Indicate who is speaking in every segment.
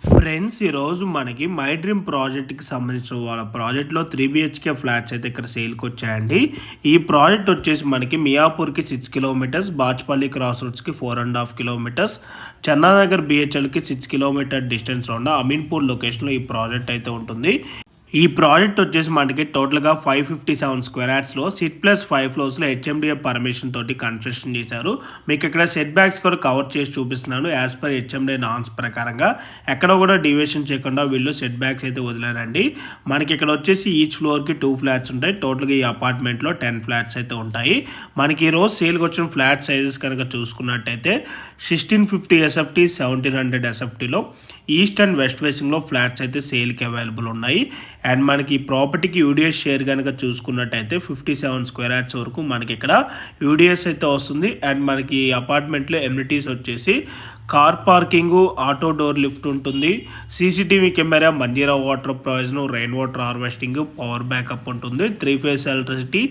Speaker 1: Friends ఈరోజు మనకి my dream ప్రాజెక్ట్‌కి సంబంధించిన వాళ్ళ ప్రాజెక్ట్‌లో 3 బీహెచ్‌కే ఫ్లాట్స్ అయితే ఇక్కడ సేల్‌కొచ్చాయండి. ఈ ప్రాజెక్ట్ వచ్చేసి మనకి మియాపూర్‌కి 6 కిలోమీటర్స్, బాచ్‌పల్లి క్రాస్ రోడ్స్‌కి 4½ కిలోమీటర్స్, చన్నానగర్ బీహెచ్ఎల్‌కి 6 కిలోమీటర్ డిస్టెన్స్‌లో ఉన్న అమీన్పూర్ లొకేషన్‌లో ఈ ప్రాజెక్ట్ అయితే ఉంటుంది. ఈ ప్రాజెక్ట్ వచ్చేసి మనకి టోటల్‌గా 557 స్క్వేర్ యార్డ్స్‌లో సిట్ ప్లస్ 5 ఫ్లోర్స్‌లో హెచ్ఎండిఏ పర్మిషన్ తోటి కన్స్ట్రక్షన్ చేశారు. మీకు ఇక్కడ సెట్ బ్యాక్స్ కూడా కవర్ చేసి చూపిస్తున్నాను. యాజ్ పర్ హెచ్ఎండిఏ నార్మ్స్ ప్రకారంగా ఎక్కడ కూడా డీవియేషన్ చేయకుండా వీళ్ళు సెట్ బ్యాక్స్ అయితే వదిలారండి. మనకి ఇక్కడ వచ్చేసి ఈచ్ ఫ్లోర్‌కి 2 ఫ్లాట్స్ ఉంటాయి. టోటల్‌గా ఈ అపార్ట్మెంట్‌లో 10 ఫ్లాట్స్ అయితే ఉంటాయి. మనకి ఈరోజు సేల్‌కి వచ్చిన ఫ్లాట్ సైజెస్ కనుక చూసుకున్నట్టయితే 1650 ఎస్ఎఫ్టీ, 1700 ఎస్ఎఫ్టీలో ఈస్ట్ అండ్ వెస్ట్ ఫేసింగ్లో ఫ్లాట్స్ అయితే సేల్కి అవైలబుల్ ఉన్నాయి. అండ్ మనకి ఈ ప్రాపర్టీకి యూడిఎస్ షేర్ కనుక చూసుకున్నట్టయితే 57 స్క్వేర్ యార్డ్స్ వరకు మనకి ఇక్కడ యూడిఎస్ అయితే వస్తుంది. అండ్ మనకి అపార్ట్మెంట్లో ఎమ్యూనిటీస్ వచ్చేసి car parking, auto door lift ఉంటుంది, CCTV camera, Manjira water provision, rain water harvesting, power backup ఉంటుంది, 3 ఫేజ్ ఎలక్ట్రిసిటీ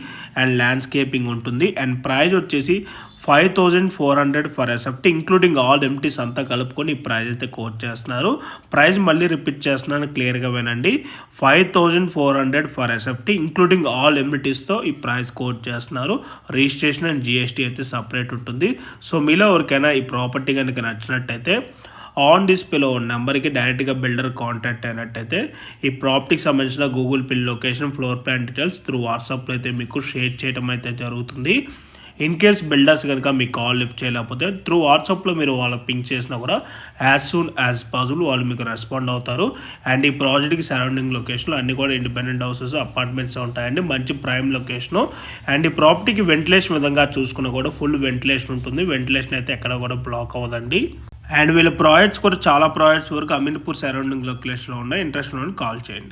Speaker 1: అండ్ ల్యాండ్స్కేపింగ్ ఉంటుంది. అండ్ ప్రైస్ వచ్చేసి 5400 for SFT including all amenities అంతా కలుపుకొని ఈ ప్రైస్ అయితే కోట్ చేస్తున్నారు. ప్రైస్ మళ్ళీ రిపీట్ చేస్తున్నాను, క్లియర్గా వినండి. 5400 ఫర్ ఎస్ఎఫ్టీ ఇంక్లూడింగ్ ఆల్ ఎంటీస్తో ఈ ప్రైస్ కోట్ చేస్తున్నారు. రిజిస్ట్రేషన్ అండ్ జిఎస్టీ అయితే సపరేట్ ఉంటుంది. సో మీలో ఎవరికైనా ఈ ప్రాపర్టీ కనుక నచ్చినట్టయితే ఆన్ డిస్ప్లేలో ఉన్న నెంబర్కి డైరెక్ట్గా బిల్డర్ కాంటాక్ట్ అయినట్టయితే ఈ ప్రాపర్టీకి సంబంధించిన Google pin location, floor plan details through వాట్సాప్లో అయితే మీకు షేర్ చేయడం అయితే జరుగుతుంది. ఇన్ కేస్ బిల్డర్స్ కనుక మీ కాల్ లిఫ్ట్ చేయలేకపోతే త్రూ వాట్సాప్లో మీరు వాళ్ళకి పింక్ చేసినా కూడా యాజ్ సూన్ యాజ్ పాసిబుల్ వాళ్ళు మీకు రెస్పాండ్ అవుతారు. అండ్ ఈ ప్రాజెక్ట్కి సరౌండింగ్ లొకేషన్లో అన్ని కూడా ఇండిపెండెంట్ హౌసెస్, అపార్ట్మెంట్స్ ఉంటాయండి. మంచి ప్రైమ్ లొకేషను. అండ్ ఈ ప్రాపర్టీకి వెంటిలేషన్ విధంగా చూసుకున్నా కూడా ఫుల్ వెంటిలేషన్ ఉంటుంది. వెంటిలేషన్ అయితే ఎక్కడ కూడా బ్లాక్ అవ్వదండి. అండ్ వీళ్ళ ప్రాజెక్ట్స్ కూడా చాలా ప్రాజెక్ట్స్ వరకు అమీన్పూర్ సరౌండింగ్ లొకేషన్లో ఉన్నాయి. ఇంట్రెస్ట్ ఉన్న కాల్ చేయండి.